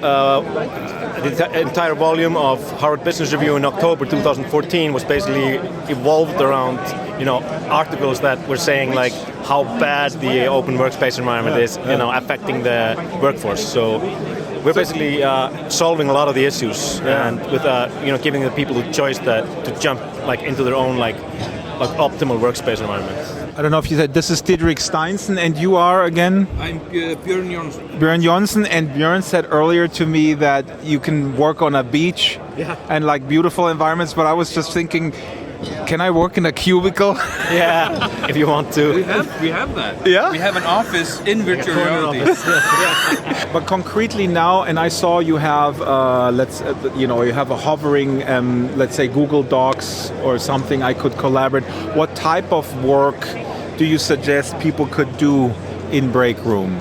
S8: volume of Harvard Business Review in October 2014 was basically evolved around articles that were saying like how bad the open workspace environment is affecting the workforce. So we're basically solving a lot of the issues and with giving the people the choice to jump like into their own like optimal workspace environment.
S1: I don't know if you said this is Didrik Steinsen and you are again?
S9: I'm Björn Jonsson.
S1: Björn Jonsson, and Björn said earlier to me that you can work on a beach and like beautiful environments, but I was just thinking, can I work in a cubicle?
S8: Yeah, if you want to.
S9: We have that.
S1: Yeah?
S9: We have an office in virtual reality.
S1: But concretely now, and I saw you have, you have a hovering, let's say Google Docs or something I could collaborate. What type of work do you suggest people could do in break room?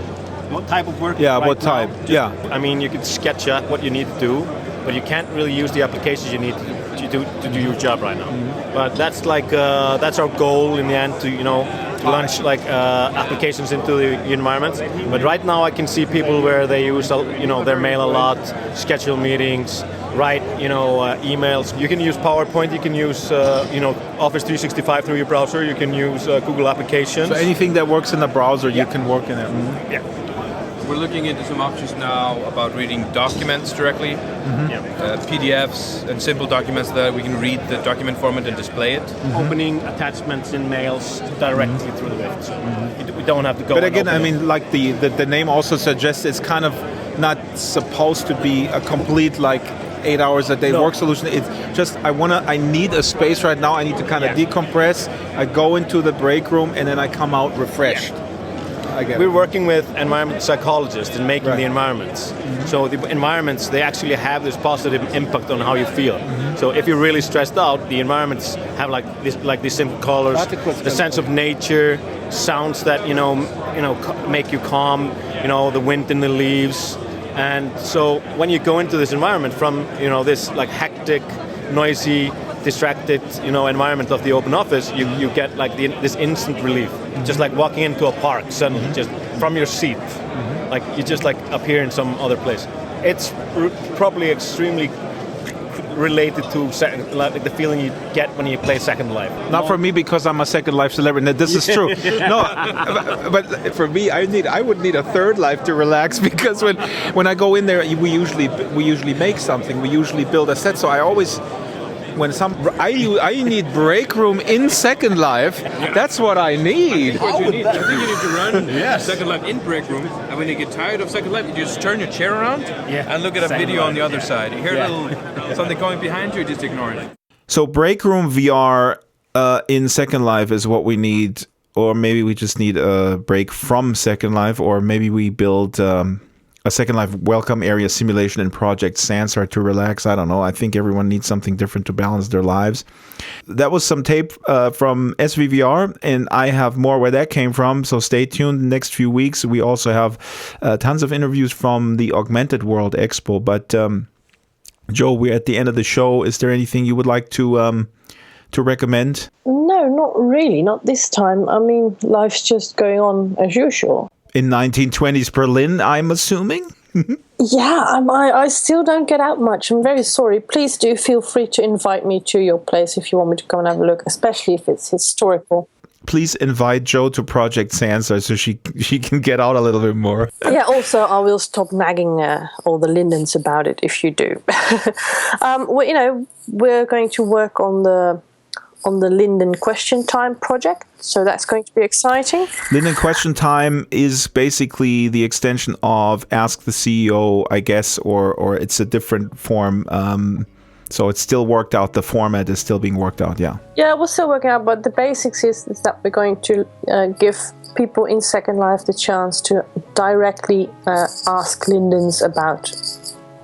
S8: What type of work?
S1: Yeah, what type?
S8: I mean, you could sketch out what you need to do, but you can't really use the applications you need to do your job right now. Mm-hmm. But that's like that's our goal in the end to launch like applications into the environment. But right now I can see people where they use their mail a lot, schedule meetings, write emails. You can use PowerPoint. You can use Office 365 through your browser. You can use Google applications.
S1: So anything that works in the browser, you can work in it.
S8: Mm-hmm. Yeah.
S9: We're looking into some options now about reading documents directly, PDFs and simple documents that we can read the document format and display it.
S8: Mm-hmm. Opening attachments in mails directly through the web. So we don't have to go.
S1: But again, I mean, like the name also suggests it's kind of not supposed to be a complete like 8 hours a day work solution. It's just I need a space right now. I need to kind of decompress. I go into the break room and then I come out refreshed.
S8: We're working with environment psychologists in making the environments. Mm-hmm. So the environments, they actually have this positive impact on how you feel. Mm-hmm. So if you're really stressed out, the environments have like these simple colors, the sense of nature, sounds that make you calm. The wind in the leaves. And so when you go into this environment from this like hectic, noisy, distracted environment of the open office, you get like this instant relief. Just like walking into a park suddenly, just from your seat, like you just like appear in some other place. It's probably extremely related to like the feeling you get when you play Second Life.
S1: Not for me because I'm a Second Life celebrity. This is true. No, but for me, I would need a third life to relax because when I go in there, we usually make something. We usually build a set. So I always. I need break room in Second Life. That's what I need.
S9: What you need. I think you need to run Second Life in break room, and when you get tired of Second Life, you just turn your chair around and look at a video on the other side. You hear a little something going behind you, just ignore it.
S1: So break room VR in Second Life is what we need, or maybe we just need a break from Second Life, or maybe we build a Second Life welcome area simulation in Project Sansar to relax. I don't know. I think everyone needs something different to balance their lives. That was some tape from SVVR, and I have more where that came from, so stay tuned the next few weeks. We also have tons of interviews from the Augmented World Expo. But Joe, we're at the end of the show. Is there anything you would like to recommend?
S3: No, not really. Not this time. I mean, life's just going on as usual.
S1: In 1920s Berlin, I'm assuming?
S3: Yeah, I still don't get out much. I'm very sorry. Please do feel free to invite me to your place if you want me to come and have a look, especially if it's historical.
S1: Please invite Joe to Project Sansar so she can get out a little bit more.
S3: Yeah, also I will stop nagging all the Lindens about it if you do. We're going to work on the Linden Question Time project, so that's going to be exciting.
S1: Linden Question Time is basically the extension of Ask the CEO, I guess, or it's a different form. So it's still worked out. The format is still being worked out, yeah.
S3: Yeah, we're still working out, but the basics is that we're going to give people in Second Life the chance to directly ask Lindens about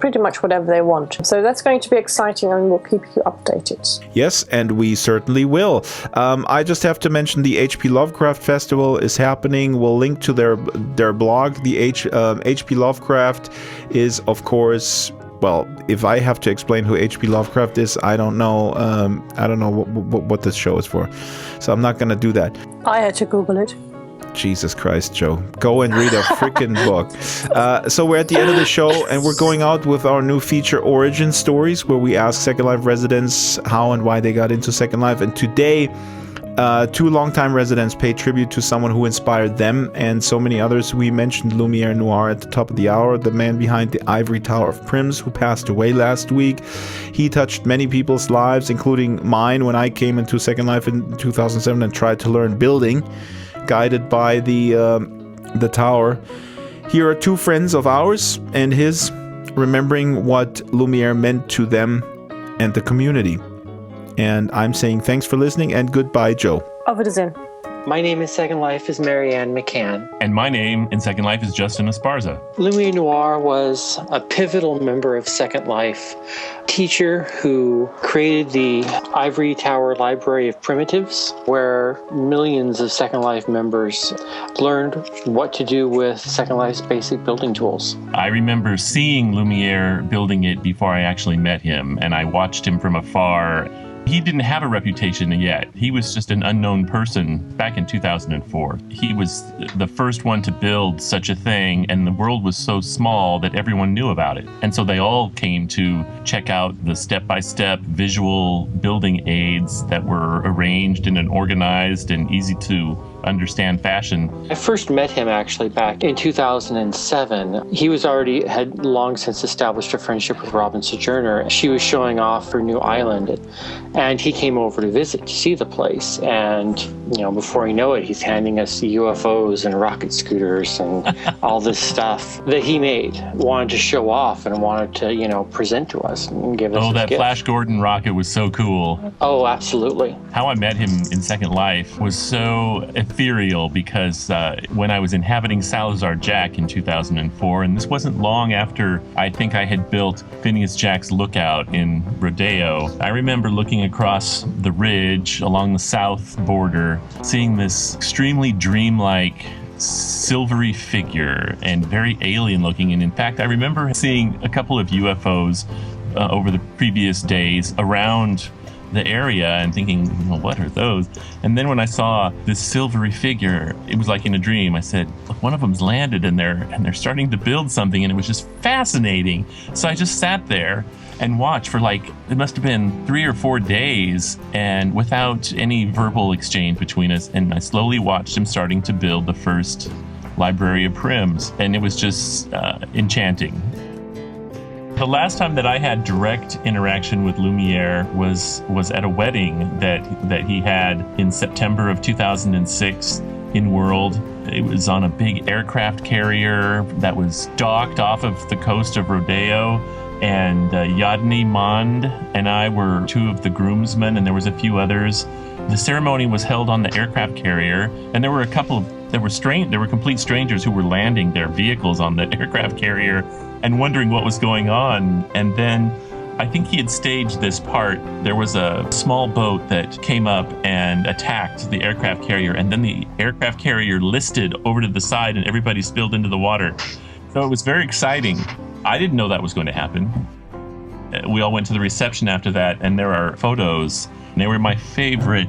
S3: pretty much whatever they want. So that's going to be exciting, and we'll keep you updated.
S1: Yes, and we certainly will. I just have to mention the HP Lovecraft Festival is happening. We'll link to their blog. The HP Lovecraft is, of course, well, if I have to explain who H.P. Lovecraft is, I don't know. I don't know what this show is for, so I'm not going to do that.
S3: I had to Google it.
S1: Jesus Christ, Joe. Go and read a freaking book. So we're at the end of the show, and we're going out with our new feature, Origin Stories, where we ask Second Life residents how and why they got into Second Life. And today, two longtime residents pay tribute to someone who inspired them and so many others. We mentioned Lumiere Noir at the top of the hour, the man behind the Ivory Tower of Prims, who passed away last week. He touched many people's lives, including mine, when I came into Second Life in 2007 and tried to learn building, guided by the tower. Here are two friends of ours and his, remembering what Lumiere meant to them and the community. And I'm saying thanks for listening, and goodbye, Joe.
S3: Auf Wiedersehen.
S10: My name in Second Life is Marianne McCann.
S11: And my name in Second Life is Justin Esparza.
S10: Lumiere Noir was a pivotal member of Second Life, teacher who created the Ivory Tower Library of Primitives, where millions of Second Life members learned what to do with Second Life's basic building tools.
S11: I remember seeing Lumiere building it before I actually met him, and I watched him from afar. He didn't have a reputation yet. He was just an unknown person back in 2004. He was the first one to build such a thing, and the world was so small that everyone knew about it. And so they all came to check out the step-by-step visual building aids that were arranged in an organized and easy to understand fashion.
S10: I first met him actually back in 2007. He had long since established a friendship with Robin Sojourner. She was showing off her new island, and he came over to visit to see the place. And, before you know it, he's handing us UFOs and rocket scooters and all this stuff that he made, wanted to show off and wanted to, present to us and give us
S11: Oh, that
S10: gift.
S11: Flash Gordon rocket was so cool.
S10: Oh, absolutely.
S11: How I met him in Second Life was so ethereal because when I was inhabiting Salazar Jack in 2004, and this wasn't long after I think I had built Phineas Jack's Lookout in Rodeo, I remember looking across the ridge along the south border, seeing this extremely dreamlike silvery figure and very alien looking. And in fact, I remember seeing a couple of UFOs over the previous days around the area and thinking, what are those? And then when I saw this silvery figure, it was like in a dream. I said, look, one of them's landed and they're starting to build something, and it was just fascinating. So I just sat there and watched for it must have been 3 or 4 days, and without any verbal exchange between us. And I slowly watched him starting to build the first Library of Prims, and it was just enchanting. The last time that I had direct interaction with Lumiere was at a wedding that he had in September of 2006 in World. It was on a big aircraft carrier that was docked off of the coast of Rodeo, and Yardley Mond and I were two of the groomsmen, and there was a few others. The ceremony was held on the aircraft carrier, and there were complete strangers who were landing their vehicles on the aircraft carrier and wondering what was going on. And then I think he had staged this part. There was a small boat that came up and attacked the aircraft carrier, and then the aircraft carrier listed over to the side and everybody spilled into the water. So it was very exciting. I didn't know that was going to happen. We all went to the reception after that, and there are photos. And they were my favorite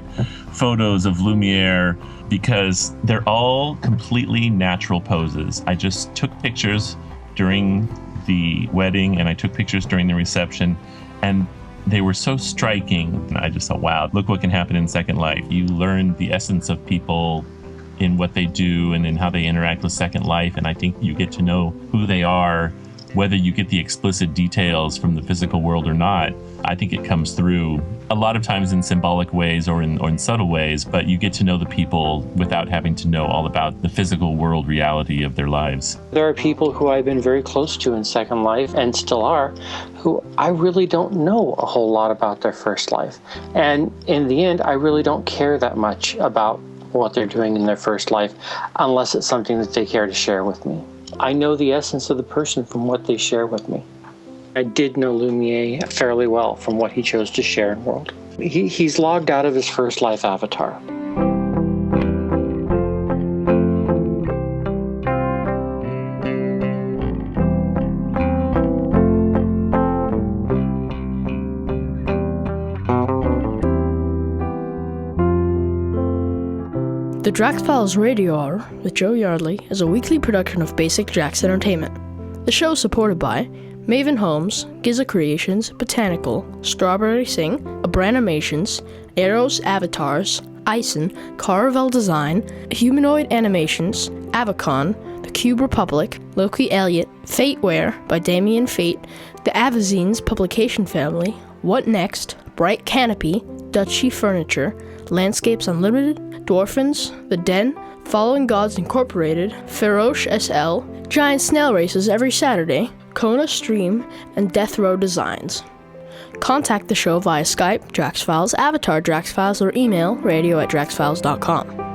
S11: photos of Lumiere because they're all completely natural poses. I just took pictures during the wedding, and I took pictures during the reception, and they were so striking. And I just thought, wow, look what can happen in Second Life. You learn the essence of people in what they do and in how they interact with Second Life, and I think you get to know who they are, whether you get the explicit details from the physical world or not. I think it comes through a lot of times in symbolic ways or in subtle ways, but you get to know the people without having to know all about the physical world reality of their lives.
S10: There are people who I've been very close to in Second Life, and still are, who I really don't know a whole lot about their first life. And in the end, I really don't care that much about what they're doing in their first life unless it's something that they care to share with me. I know the essence of the person from what they share with me. I did know Lumiere fairly well from what he chose to share in the world. He's logged out of his first life avatar.
S12: The Drax Files Radio Hour with Joe Yardley is a weekly production of Basic Drax Entertainment. The show is supported by Maven Homes, Giza Creations, Botanical, Strawberry Sing, Abranimations, Arrows Avatars, Ison, Caravel Design, Humanoid Animations, Avacon, The Cube Republic, Loki Elliott, Fateware by Damien Fate, The Avazines Publication Family, What Next, Bright Canopy, Dutchy Furniture, Landscapes Unlimited, Dwarfins, The Den, Following Gods Incorporated, Feroche SL, Giant Snail Races every Saturday, Kona Stream, and Death Row Designs. Contact the show via Skype, Drax Files, Avatar Drax Files, or email radio@draxfiles.com.